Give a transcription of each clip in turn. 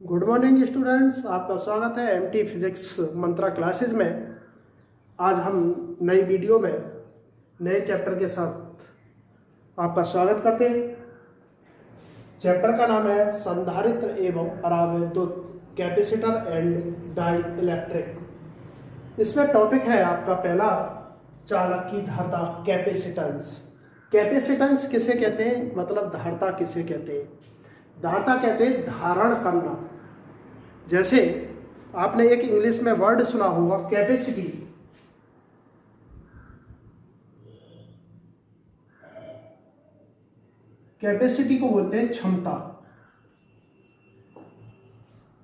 Good morning students, आपका स्वागत है एमटी फिजिक्स मंत्रा क्लासेस में। आज हम नई वीडियो में नए चैप्टर के साथ आपका स्वागत करते हैं। चैप्टर का नाम है संधारित्र एवं परावैद्युत, कैपेसिटर एंड डाई इलेक्ट्रिक। इसमें टॉपिक है आपका पहला, चालक की धारता, कैपेसिटेंस। कैपेसिटेंस किसे कहते हैं, मतलब धारता किसे कहते हैं? धारता कहते हैं धारण करना। जैसे आपने एक इंग्लिश में वर्ड सुना होगा कैपेसिटी। कैपेसिटी को बोलते हैं क्षमता।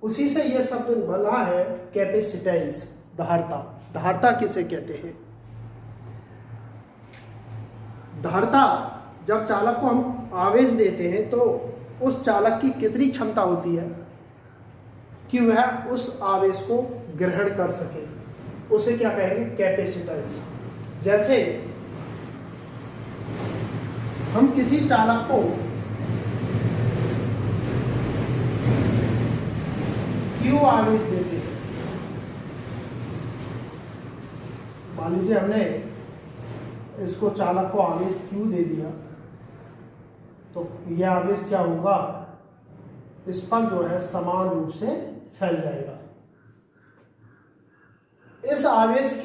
उसी से यह शब्द बना है कैपेसिटेंस, धारता। धारता किसे कहते हैं? धारता, जब चालक को हम आवेश देते हैं तो उस चालक की कितनी क्षमता होती है कि वह उस आवेश को ग्रहण कर सके, उसे क्या कहेंगे? कैपेसिटेंस। जैसे हम किसी चालक को Q आवेश देते हैं, मान लीजिए हमने इसको चालक को आवेश Q दे दिया, तो यह आवेश क्या होगा? इस पर जो है समान रूप से फैल जाएगा। इस आवेश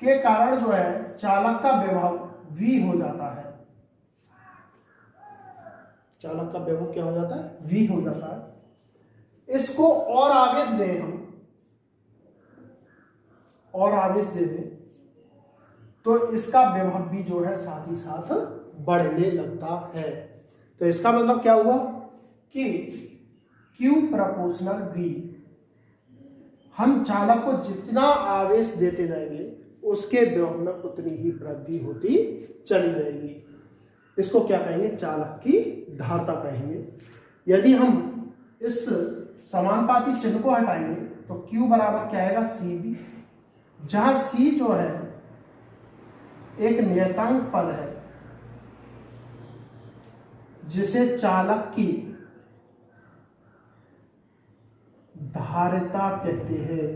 के कारण जो है चालक का विभव V हो जाता है। चालक का विभव क्या हो जाता है? V हो जाता है। इसको और आवेश दें हम, और आवेश दे दें तो इसका विभव भी जो है साथ ही साथ बढ़ने लगता है। तो इसका मतलब क्या हुआ कि Q प्रोपोर्शनल V। हम चालक को जितना आवेश देते जाएंगे उसके विभव में उतनी ही वृद्धि होती चली जाएगी। इसको क्या कहेंगे? चालक की धारता कहेंगे। यदि हम इस समानुपाती चिन्ह को हटाएंगे तो Q बराबर क्या आएगा? CB, जहां C जो है एक नियतांक पद है जिसे चालक की धारिता कहते हैं,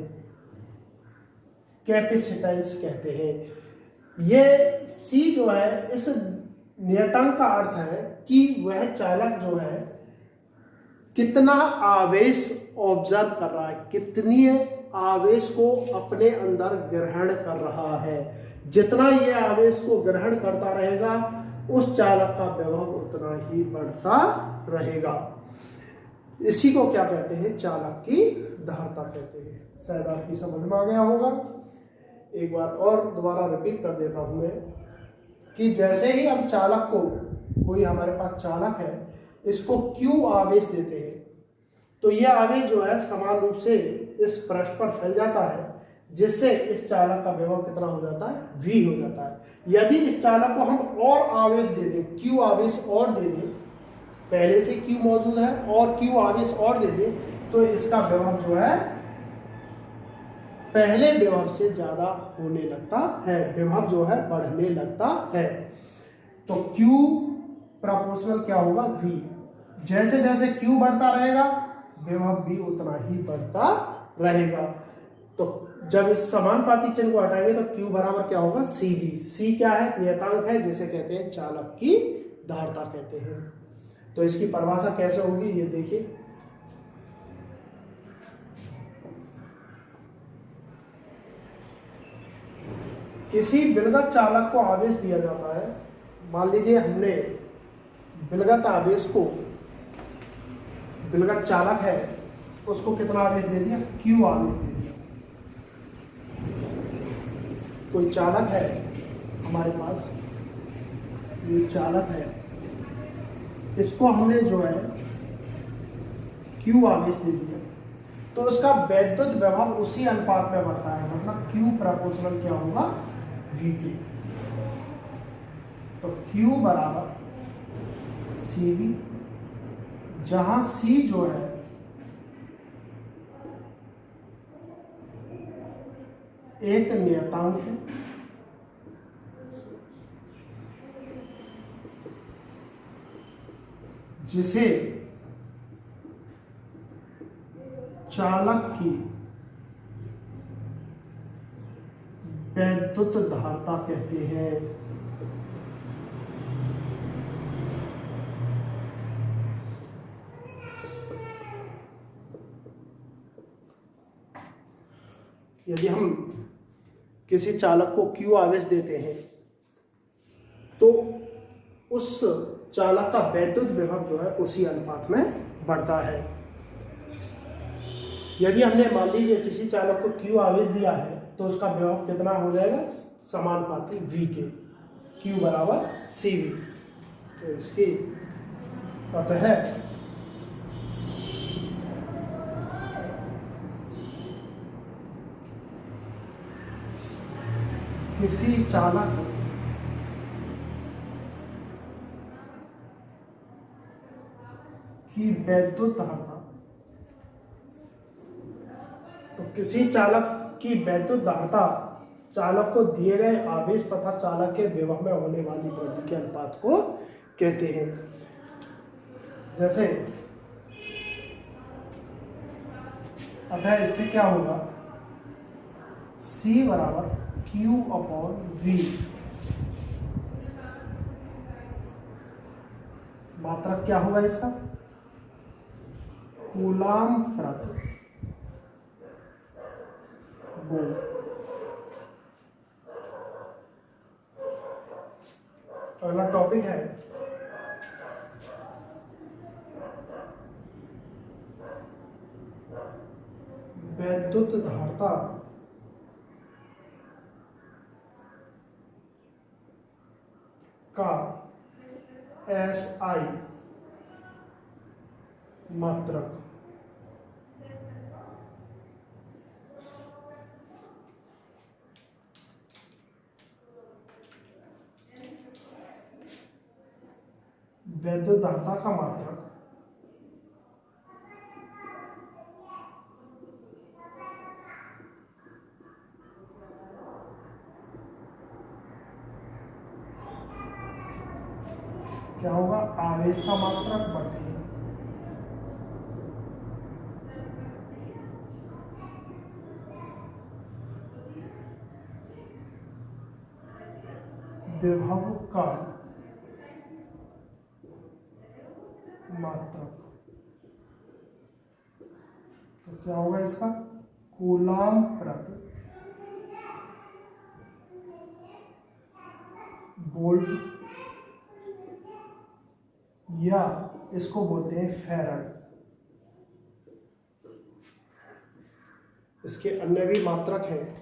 कैपेसिटेंस कहते हैं। यह C जो है, इस नियतांक का अर्थ है कि वह चालक जो है कितना आवेश ऑब्जर्व कर रहा है, कितनी आवेश को अपने अंदर ग्रहण कर रहा है। जितना यह आवेश को ग्रहण करता रहेगा उस चालक का विभव उतना ही बढ़ता रहेगा। इसी को क्या कहते हैं? चालक की धारता कहते हैं। शायद आपकी समझ में आ गया होगा। एक बार और दोबारा रिपीट कर देता हूं मैं कि जैसे ही हम चालक को, कोई हमारे पास चालक है, इसको Q आवेश देते हैं तो यह आवेश जो है समान रूप से इस पृष्ठ पर फैल जाता है, जिससे इस चालक का विभव कितना हो जाता है? V हो जाता है। यदि इस चालक को हम और आवेश दे दें, Q आवेश और दे दें, पहले से Q मौजूद है और Q आवेश और दे दें, तो इसका विभव जो है पहले विभव से ज्यादा होने लगता है, विभव जो है बढ़ने लगता है। तो Q प्रोपोर्शनल क्या होगा? V। जैसे जैसे Q बढ़ता रहेगा विभव भी उतना ही बढ़ता रहेगा। तो जब इस समानुपाती चिन्ह को हटाएंगे तो Q बराबर क्या होगा? CB। C क्या है? नियतांक है, जिसे कहते हैं चालक की धारता कहते हैं। तो इसकी परिभाषा कैसे होगी ये देखिए। किसी विलगत चालक को आवेश दिया जाता है। मान लीजिए हमने विलगत आवेश को, विलगत चालक है उसको कितना आवेश दे दिया? Q आवेश दे दिया। कोई चालक है हमारे पास, ये चालक है, इसको हमने जो है Q आवेश दे दिया तो उसका वैद्युत विभव उसी अनुपात में बढ़ता है, मतलब Q प्रोपोर्शनल क्या होगा? V के। तो Q बराबर CB, जहां C जो है एक नियतांक है, जिसे चालक की वैद्युत धारता कहते हैं। यदि हम किसी चालक को Q आवेश देते हैं तो उस चालक का वैद्युत विभव जो है उसी अनुपात में बढ़ता है। यदि हमने मान लीजिए किसी चालक को Q आवेश दिया है तो उसका विभव कितना हो जाएगा, समानुपाती V के, Q बराबर CV। तो इसकी अतः किसी चालक की वैद्युत धारता, तो किसी चालक की वैद्युत धारता चालक को दिए गए आवेश तथा चालक के विभव में होने वाली वृद्धि के अनुपात को कहते हैं। जैसे अतः इससे क्या होगा, C बराबर Q/V, मात्रक क्या होगा इसका, कूलाम प्रति बोल। अगला टॉपिक है वैद्युत धारता का SI मात्रक। वैद्युत धारता का मात्रक क्या होगा, आवेश का मात्रक बटे विभव का मात्रक। तो क्या होगा इसका, कूलाम प्रति वोल्ट, या इसको बोलते हैं फैराड। इसके अन्य भी मात्रक हैं।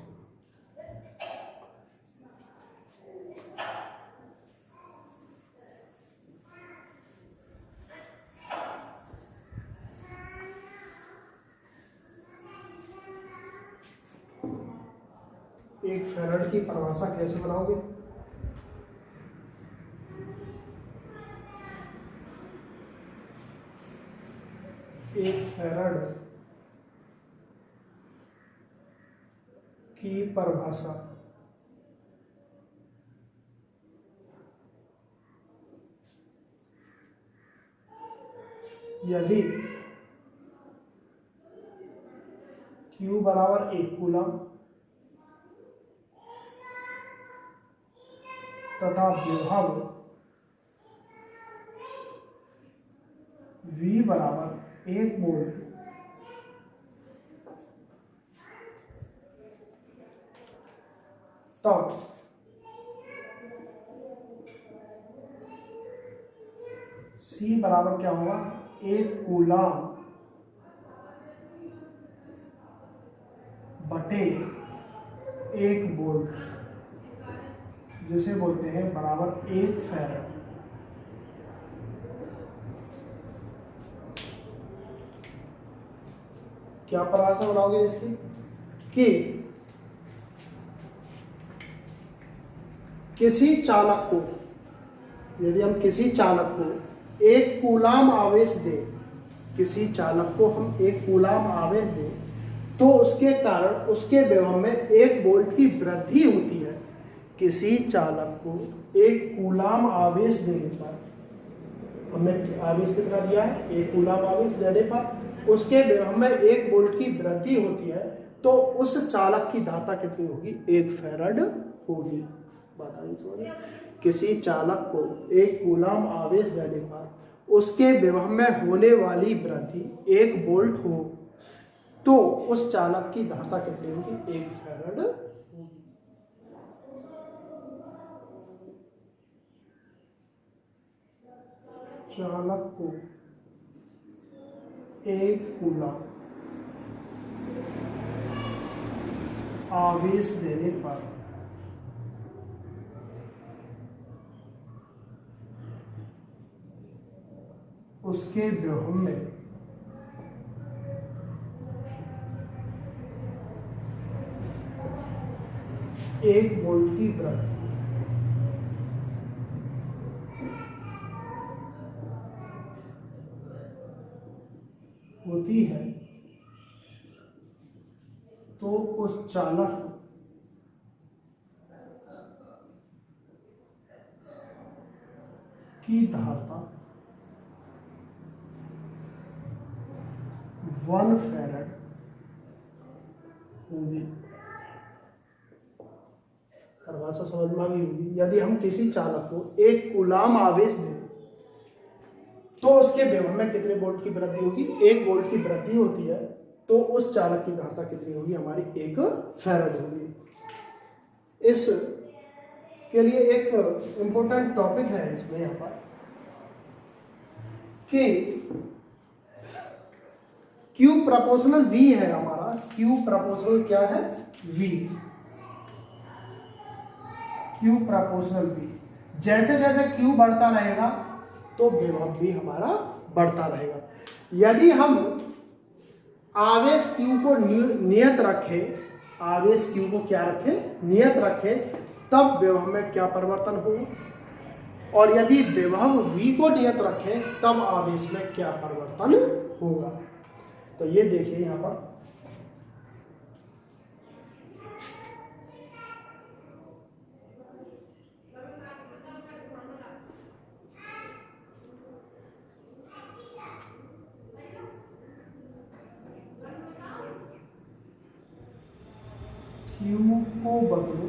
एक फैराड की परिभाषा कैसे बनाओगे, एक फैराड की परिभाषा यदि Q बराबर 1 कूलम तथा विभव V बराबर 1 वोल्ट तब C बराबर क्या होगा, 1 कूलम बटे 1 वोल्ट, जिसे बोलते हैं बराबर 1 फैराड। क्या परिभाषा बनाओगे इसकी, कि किसी चालक को, यदि हम किसी चालक को 1 कूलाम आवेश दें, किसी चालक को हम 1 कूलाम आवेश दें तो उसके कारण उसके विभव में 1 वोल्ट की वृद्धि होती है। किसी चालक को 1 कूलाम आवेश देने पर, हमने आवेश कितना दिया है, 1 कूलाम आवेश देने पर उसके विभव में 1 वोल्ट की वृद्धि होती है तो उस चालक की धारिता कितनी होगी? 1 फैराड होगी। बताइए समझ, किसी चालक को 1 कूलम आवेश देने पर उसके विभव में होने वाली वृद्धि 1 वोल्ट हो तो उस चालक की धारिता कितनी होगी? 1 फैराड होगी। चालक को 1 कूलम आवेश देने पर उसके विभव में 1 वोल्ट की वृद्धि होती है तो उस चालक की धारिता 1 फैराड होगी। परिभाषा समझ में आ गई होगी। यदि हम किसी चालक को 1 कूलम आवेश दें तो उसके विभव में कितने वोल्ट की वृद्धि होगी? 1 वोल्ट की वृद्धि होती है तो उस चालक की धारिता कितनी होगी? हमारी 1 फैराड होगी। इस के लिए एक इंपॉर्टेंट टॉपिक है इसमें यहाँ पर कि Q प्रोपोर्शनल V है हमारा। Q प्रोपोर्शनल क्या है? V। Q proportional V। जैसे जैसे Q बढ़ता रहेगा तो विभव भी हमारा बढ़ता रहेगा। यदि हम आवेश Q को नियत रखें, आवेश Q को क्या रखें? नियत रखें, तब विभव में क्या परिवर्तन होगा? और यदि विभव V को नियत रखें तब आवेश में क्या परिवर्तन होगा? तो ये देखिए यहां पर Q को बदलो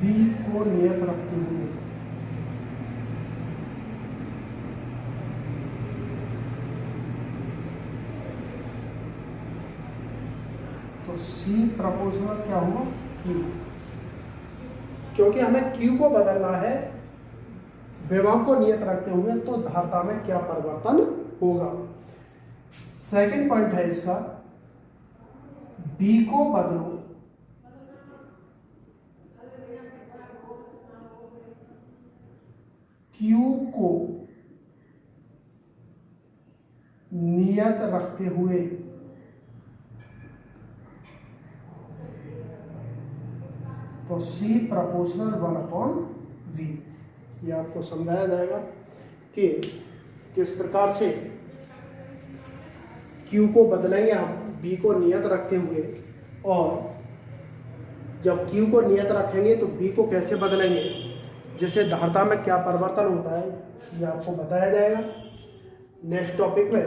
B को नियत रखते हुए तो C प्रोपोर्शनल क्या होगा? Q। क्योंकि हमें Q को बदलना है विभव को नियत रखते हुए, तो धारिता में क्या परिवर्तन होगा? सेकंड पॉइंट है इसका, B को बदलो Q को नियत रखते हुए तो C प्रोपोर्शनल 1/V। ये आपको समझाया जाएगा कि किस प्रकार से Q को बदलेंगे हम B को नियत रखते हुए, और जब Q को नियत रखेंगे तो B को कैसे बदलेंगे, जैसे धारिता में क्या परिवर्तन होता है, ये आपको बताया जाएगा नेक्स्ट टॉपिक में।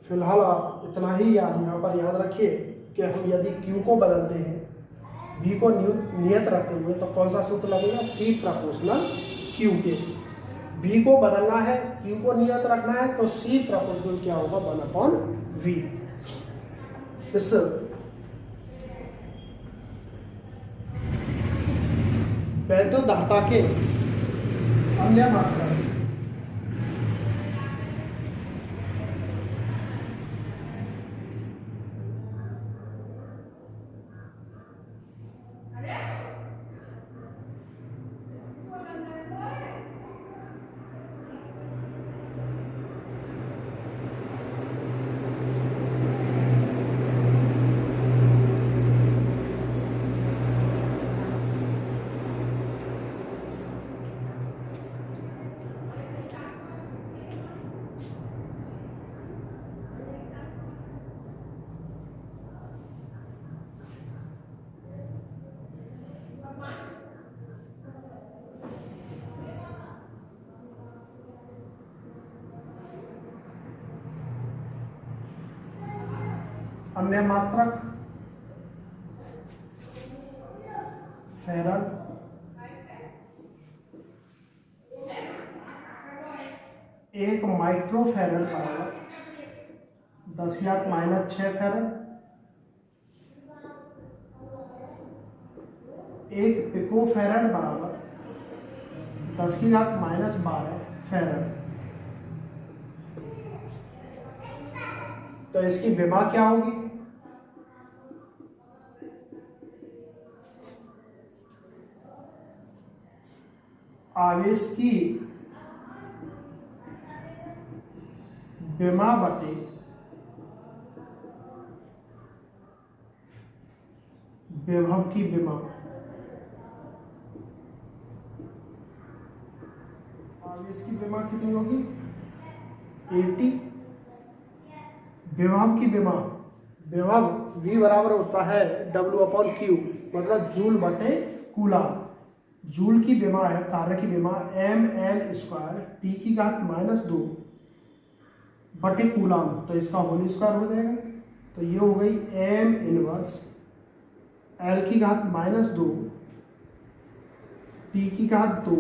फिलहाल आप इतना ही यहाँ पर याद रखिए कि हम यदि Q को बदलते हैं B को नियत रखते हुए तो कौन सा सूत्र लगेगा? C प्रोपोर्शनल Q के। B को बदलना है, Q को नियत रखना है, तो C प्रोपोर्शनल क्या होगा? 1/V। इस वैद्युत धारिता के अन्य मात्रा अन्य मात्रक फेरड, एक माइक्रो फेरड बराबर 10⁻⁻6 फेरड, एक पिको फेरड बराबर 10⁻12 फेरड। तो इसकी विमा क्या होगी? आवेश की विमा बटे विभव की विमा। आवेश की विमा कितनी होगी? 80। विभव की विमा, विभव V बराबर होता है W/Q, मतलब जूल बटे कूलम। जूल की विमा है, कार्य की विमा ml² T⁻⁻2 बटे कूलम, तो इसका होल स्क्वायर हो जाएगा। तो ये हो गई m इनवर्स L⁻⁻2 T⁻2,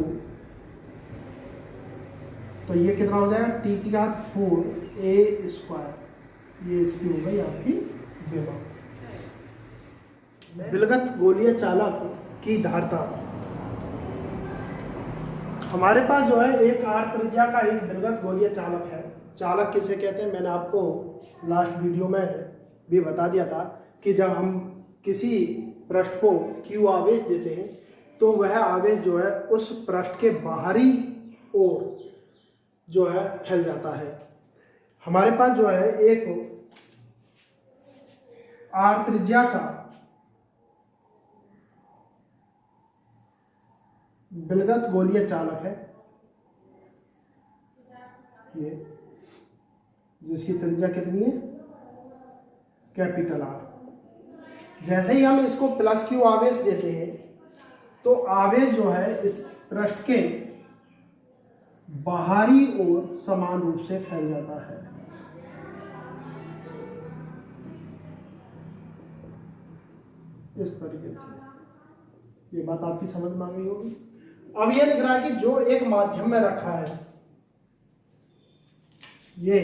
तो ये कितना हो जाएगा? T⁻4 A²। ये इसकी हो गई आपकी विमा। विलगत गोलीय चालक की धारता। हमारे पास जो है एक r त्रिज्या का एक विलगत गोलीय चालक है। चालक किसे कहते हैं मैंने आपको लास्ट वीडियो में भी बता दिया था कि जब हम किसी पृष्ठ को Q आवेश देते हैं तो वह आवेश जो है उस पृष्ठ के बाहरी ओर जो है फैल जाता है। हमारे पास जो है एक r त्रिज्या का विलगत गोलीय चालक है, ये जिसकी त्रिज्या कितनी है? Capital R। जैसे ही हम इसको +Q आवेश देते हैं तो आवेश जो है इस पृष्ठ के बाहरी ओर समान रूप से फैल जाता है। इस तरीके से। ये बात आपकी समझ में आ गई होगी। अब ये लिख रहा है कि जो एक माध्यम में रखा है, ये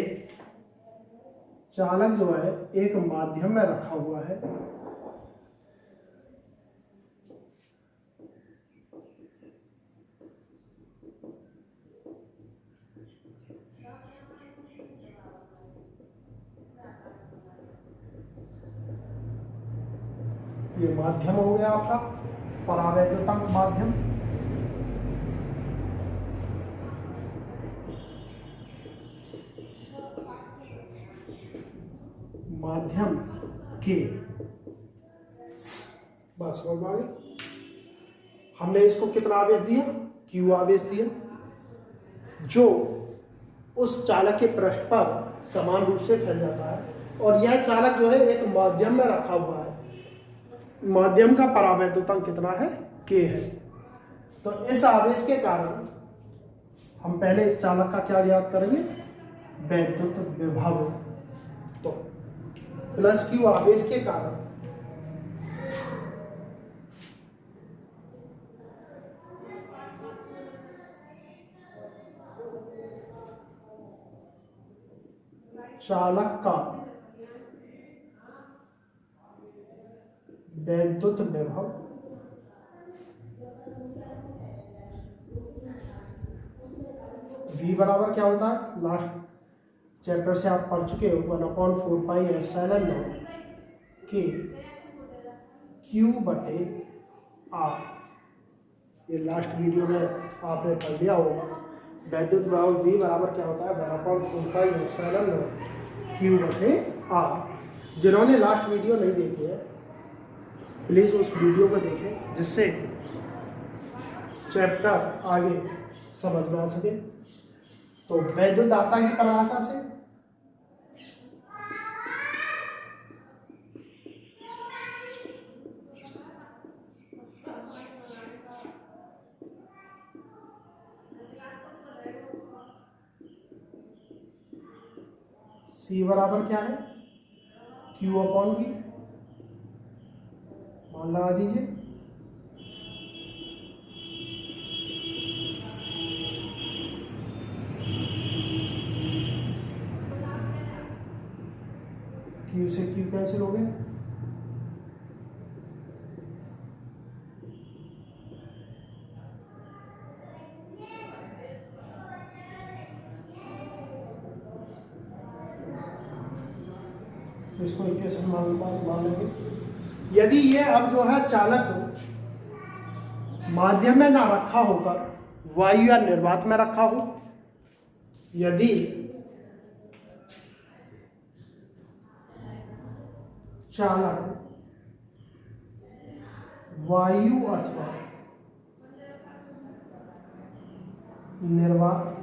चालक जो है एक माध्यम में रखा हुआ है, ये माध्यम हो गया आपका परावैद्युतांक माध्यम। माध्यम के बात समझ में आ गई। हमने इसको कितना आवेश दिया? Q आवेश दिया, जो उस चालक के पृष्ठ पर समान रूप से फैल जाता है। और यह चालक जो है एक माध्यम में रखा हुआ है। माध्यम का परावैद्युतांक कितना है? K है। तो इस आवेश के कारण हम पहले इस चालक का क्या ज्ञात करेंगे? वैद्युत विभव। तो +Q आवेश के कारण चालक का वैद्युत विभव V बराबर क्या होता है? लास्ट चैप्टर से आप पढ़ चुके हो, 1/4πε0 के Q बटे R। ये लास्ट वीडियो में आपने पढ़ लिया होगा। वैद्युत विभव V बराबर क्या होता है? 1/4πε0 Q बटे R। जिन्होंने लास्ट वीडियो नहीं देखी है प्लीज़ उस वीडियो को देखें, जिससे चैप्टर आगे समझ में आ सके। तो वैद्युत धारता की परिभाषा से C बराबर क्या है? Q अपॉन V, मान लगा दीजिए। Q से Q कैंसिल हो गए, इसको इक्वेशन मान लेंगे। यदि ये अब जो है चालक माध्यम में ना रखा होकर वायु या निर्वात में रखा हो, यदि चालक वायु अथवा निर्वात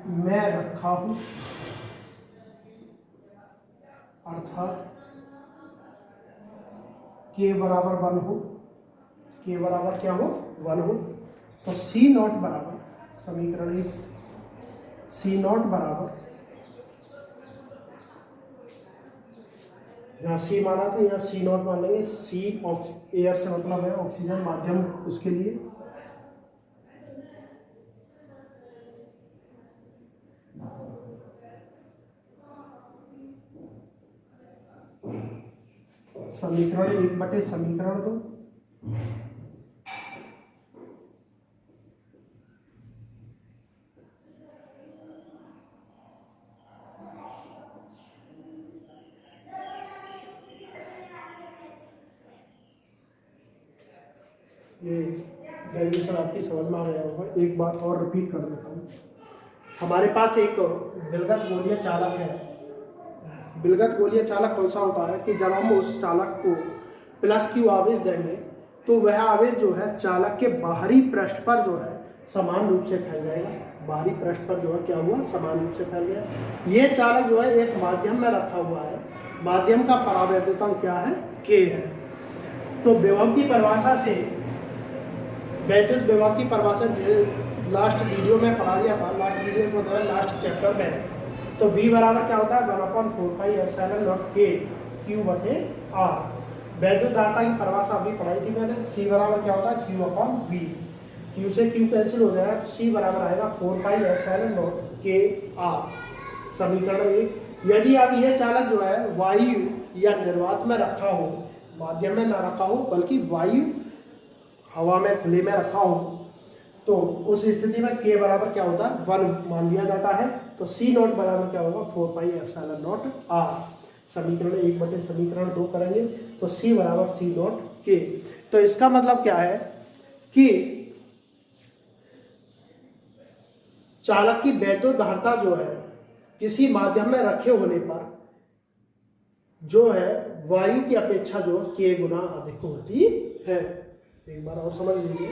में रखा हूं, अर्थात के बराबर 1 हो, के बराबर क्या हो 1 हो, तो सी नॉट बराबर समीकरण 1, सी नॉट बराबर, यहाँ सी माना था, यहाँ सी नॉट मान लेंगे। सी एयर से मतलब है ऑक्सीजन माध्यम, उसके लिए समीकरण 1 बटे समीकरण 2, ये डेरिवेशन आपकी समझ में आ गया होगा। एक बात और रिपीट कर देता हूँ। हमारे पास एक विलगत गोलीय चालक है। विलगत गोलीय चालक कौन सा होता है कि जब हम उस चालक को प्लस क्यू आवेश देंगे तो वह आवेश जो है चालक के बाहरी पृष्ठ पर जो है समान रूप से फैल जाएगा। बाहरी पृष्ठ पर जो है क्या हुआ, समान रूप से फैल गया। ये चालक जो है एक माध्यम में रखा हुआ है। माध्यम का परावैद्युतांक क्या है, के है। तो विभव की परिभाषा से, वैद्युत विभव की परिभाषा लास्ट वीडियो में पढ़ा दिया था, लास्ट वीडियो में मतलब लास्ट चैप्टर में। तो V बराबर क्या होता है 1/4πε0 के Q बटे R। वैद्युत धारिता की परिभाषा अभी पढ़ाई थी मैंने। C बराबर क्या होता है Q/V। Q से Q कैंसिल हो जाएगा तो C बराबर आएगा 4πε0 के R, समीकरण 1। यदि अब यह चालक जो है वायु या निर्वात में रखा हो, माध्यम में ना रखा हो बल्कि वायु हवा में खुले में रखा हो, तो उस स्थिति में K बराबर क्या होता है 1 मान लिया जाता है। तो C नॉट बराबर क्या होगा 4πε0 R, समीकरण 1 बटे समीकरण 2 करेंगे तो C बराबर C नॉट K। तो इसका मतलब क्या है कि चालक की वैद्युत धारिता जो है किसी माध्यम में रखे होने पर जो है वायु की अपेक्षा जो K गुना अधिक होती है। एक बार और समझ लीजिए,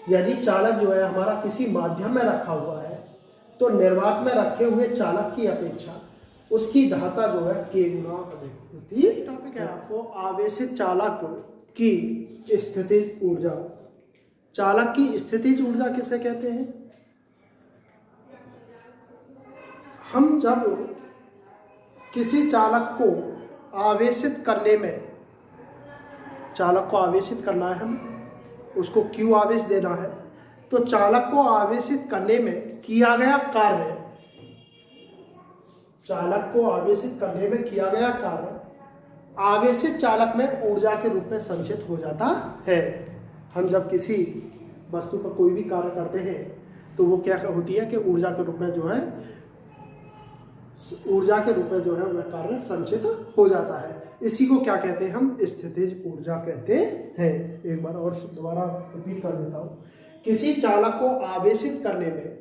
यदि चालक जो है हमारा किसी माध्यम में रखा हुआ है तो निर्वात में रखे हुए चालक की अपेक्षा उसकी धारिता जो है K गुना अधिक होती है। टॉपिक है आपको आवेशित चालक की स्थितिज ऊर्जा। चालक की स्थितिज ऊर्जा किसे कहते हैं? हम जब किसी चालक को आवेशित करने में, चालक को आवेशित करना है, हम उसको Q आवेश देना है, तो चालक को आवेशित करने में किया गया कार्य, चालक को आवेशित करने में किया गया कार्य आवेशित चालक में ऊर्जा के रूप में संचित हो जाता है। हम जब किसी वस्तु पर कोई भी कार्य करते हैं तो वो क्या होती है कि ऊर्जा के रूप में जो है, ऊर्जा के रूप में जो है वह कार्य संचित हो जाता है। इसी को क्या कहते हैं हम? स्थितिज ऊर्जा कहते हैं। एक बार और दोबारा रिपीट कर देता हूँ। किसी चालक को आवेशित करने में,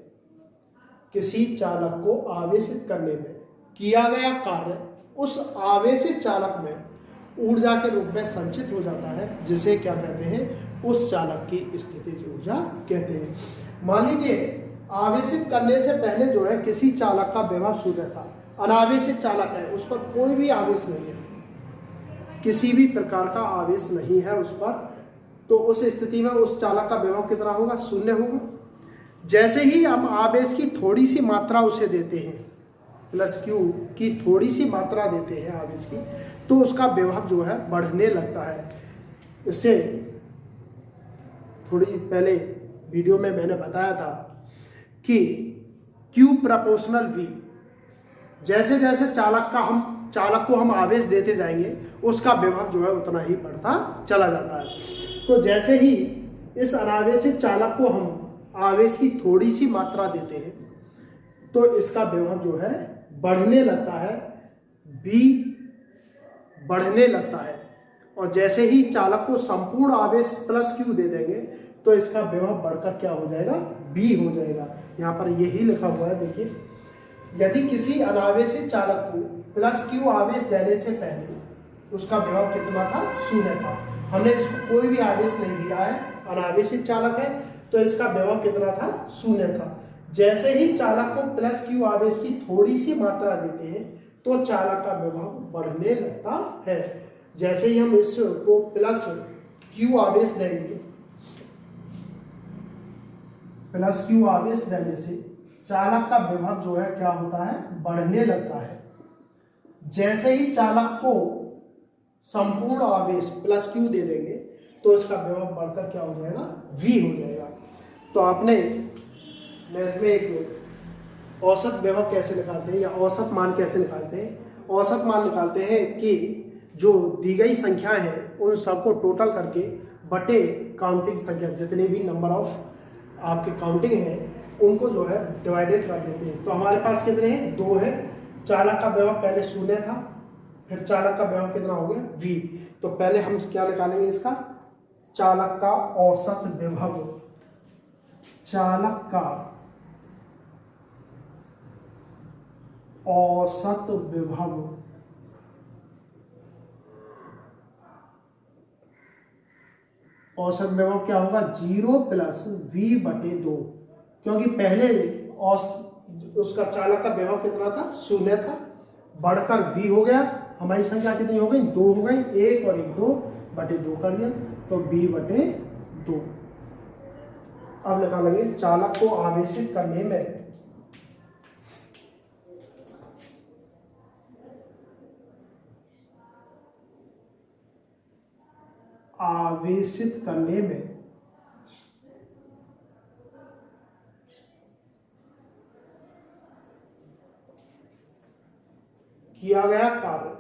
किसी चालक को आवेशित करने में किया गया कार्य उस आवेशित चालक में ऊर्जा के रूप में संचित हो जाता है, जिसे क्या कहते हैं? उस चालक की स्थितिज ऊर्जा कहते हैं। मान लीजिए आवेशित करने से पहले जो है किसी चालक का विभव शून्य था, अनावेशित चालक है, उस पर कोई भी आवेश नहीं है, किसी भी प्रकार का आवेश नहीं है उस पर, तो उस स्थिति में उस चालक का विभव कितना होगा? शून्य होगा। जैसे ही हम आवेश की थोड़ी सी मात्रा उसे देते हैं, प्लस क्यू की थोड़ी सी मात्रा देते हैं आवेश की, तो उसका विभव जो है बढ़ने लगता है। इससे थोड़ी पहले वीडियो में मैंने बताया था कि Q प्रपोर्शनल V, जैसे जैसे चालक को हम आवेश देते जाएंगे उसका विभव जो है उतना ही बढ़ता चला जाता है। तो जैसे ही इस अनावेशित चालक को हम आवेश की थोड़ी सी मात्रा देते हैं तो इसका विभव जो है बढ़ने लगता है, V बढ़ने लगता है। और जैसे ही चालक को संपूर्ण आवेश प्लस Q दे देंगे तो इसका विभव बढ़कर क्या हो जाएगा, V हो जाएगा। यहाँ पर यही लिखा हुआ है, देखिए, यदि किसी अनावेशित चालक को प्लस Q आवेश देने से पहले उसका विभव कितना था, 0 था। हमने इसको कोई भी आवेश नहीं दिया है, अनावेशित चालक है, तो इसका विभव कितना था, 0 था। जैसे ही चालक को प्लस Q आवेश की थोड़ी सी मात्रा देते हैं तो चालक का विभव बढ़ने लगता है। जैसे ही हम इसको प्लस Q आवेश देंगे, प्लस Q आवेश देने से चालक का विभव जो है क्या होता है, बढ़ने लगता है। जैसे ही चालक को संपूर्ण आवेश प्लस Q दे देंगे तो इसका विभव बढ़कर क्या हो जाएगा, V हो जाएगा। तो आपने मैथ में एक औसत विभव कैसे निकालते हैं या औसत मान कैसे निकालते हैं, औसत मान निकालते हैं कि जो दी गई संख्याएं हैं उन सबको टोटल करके बटे काउंटिंग संख्या, जितने भी नंबर ऑफ आपके काउंटिंग हैं उनको जो है डिवाइडेड कर देते हैं। तो हमारे पास कितने हैं, 2 है। चालक का विभव पहले 0 था, फिर चालक का विभव कितना हो गया, V। तो पहले हम क्या निकालेंगे, इसका चालक का औसत विभव, चालक का औसत विभव औसत विभव क्या होगा, 0 प्लस V बटे 2, क्योंकि पहले उसका चालक का विभव कितना था, 0 था, बढ़कर V हो गया। हमारी संख्या कितनी हो गई, 2 हो गई, 1 और 1 2 बटे 2 कर दिया, तो V बटे 2। अब निकालेंगे चालक को आवेशित करने में किया गया कार्य।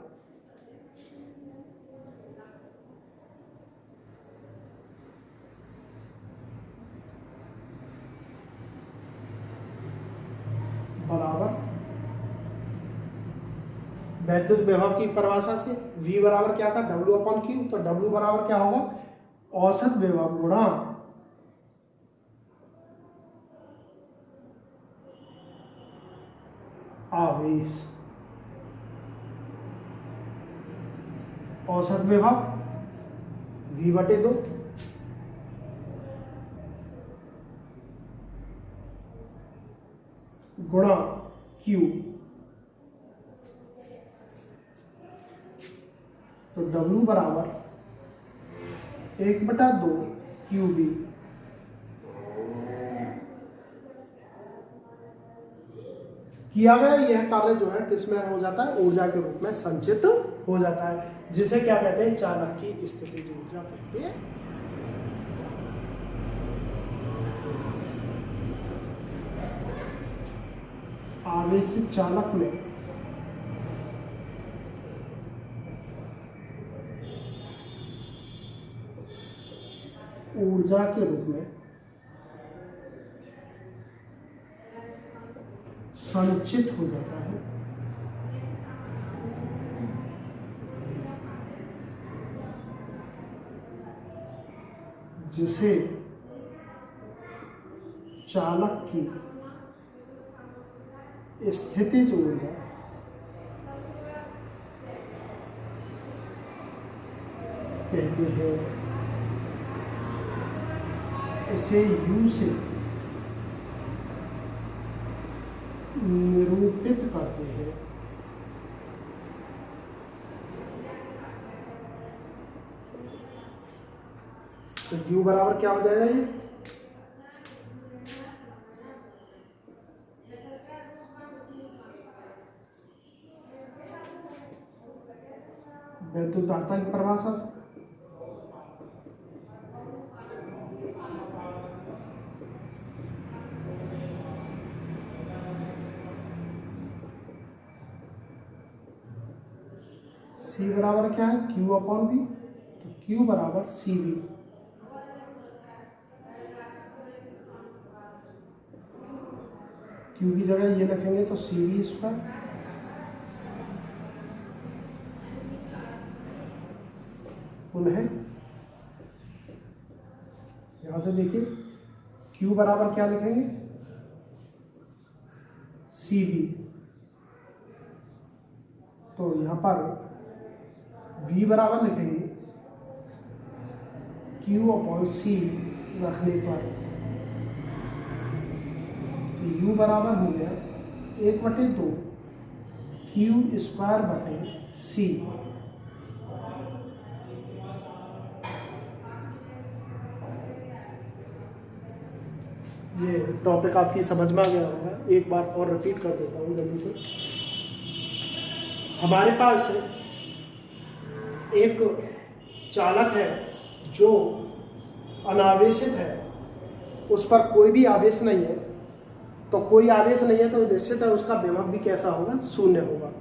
बराबर वैद्युत विभव की परिभाषा से V बराबर क्या था, W/Q। तो W बराबर क्या होगा, औसत विभव गुणा आवेश। औसत विभव V बटे 2 गुणा Q। तो W बराबर 1/2 QB। किया गया यह कार्य जो है किसमें हो जाता है, ऊर्जा के रूप में संचित हो जाता है, जिसे क्या कहते हैं, चालक की स्थितिज ऊर्जा कहते हैं। आवेशित चालक में ऊर्जा के रूप में संचित हो जाता है, जिसे चालक की स्थितिज ऊर्जा कहते हैं। इसे U से निरूपित करते हैं। तो U बराबर क्या हो जाएगा, ये वैद्युत धारिता की परिभाषा से। C बराबर क्या है, Q अपॉन V, तो Q बराबर CV। Q की जगह ये रखेंगे तो CV स्क्वायर, पुनः यहां से देखिए Q बराबर क्या लिखेंगे, CV, तो यहां पर V बराबर लिखेंगे Q अपॉन C रखने पर, तो U बराबर हो गया 1/2 Q स्क्वायर बटे C। ये टॉपिक आपकी समझ में आ गया होगा, एक बार और रिपीट कर देता हूँ जल्दी से। हमारे पास एक चालक है जो अनावेशित है, उस पर कोई भी आवेश नहीं है, तो कोई आवेश नहीं है तो निश्चित है उसका विभव भी कैसा होगा, शून्य होगा।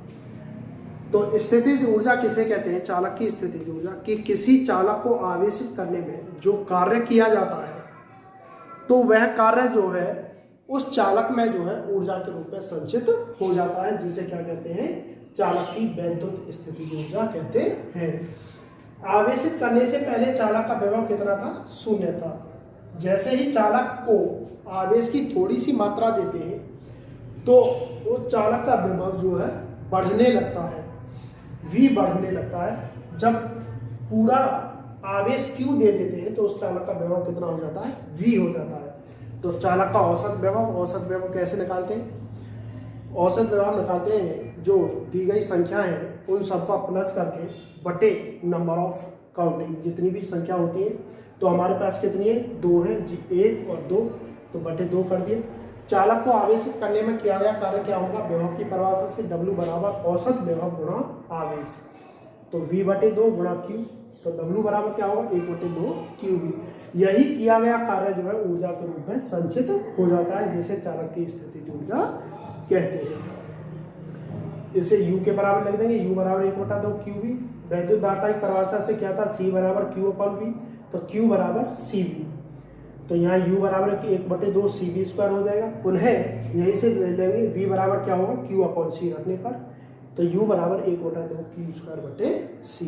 तो स्थितिज ऊर्जा किसे कहते हैं, चालक की स्थितिज ऊर्जा, कि किसी चालक को आवेशित करने में जो कार्य किया जाता है तो वह कार्य जो है उस चालक में जो है ऊर्जा के रूप में संचित हो जाता है, जिसे क्या कहते हैं, चालक की वैद्युत स्थितिज ऊर्जा कहते हैं। आवेशित करने से पहले चालक का विभव कितना था, शून्य था। जैसे ही चालक को आवेश की थोड़ी सी मात्रा देते हैं तो उस चालक का विभव जो है बढ़ने लगता है, V बढ़ने लगता है। जब पूरा आवेश Q दे देते हैं तो उस चालक का विभव कितना हो जाता है, V हो जाता है। तो चालक का औसत विभव कैसे निकालते हैं, औसत विभव निकालते हैं जो दी गई संख्या है उन सबका प्लस करके बटे नंबर ऑफ काउंटिंग, जितनी भी संख्या होती है। तो हमारे पास कितनी है, 2 है, 1 और 2, तो बटे 2 कर दिए। चालक को आवेशित करने में किया गया कार्य क्या होगा, विभव की परिभाषा से W बराबर औसत विभव गुणा आवेश, तो V बटे 2 गुणा Q, तो W बराबर क्या होगा, 1/2 QV। यही किया गया कार्य जो है ऊर्जा के रूप में संचित हो जाता है, जिसे चालक की स्थितिज ऊर्जा कहते हैं। इसे U के बराबर लिख देंगे, U बराबर 1/2 QV। वैद्युत धारिता की परिभाषा से क्या था, C बराबर Q अपॉन V, तो Q बराबर CV, तो यहाँ U बराबर 1/2 CV स्क्वायर हो जाएगा। पुनः यहीं से ले लेंगे V बराबर क्या होगा, Q अपॉन C रखने पर, तो U बराबर 1/2 Q स्क्वायर बटे C।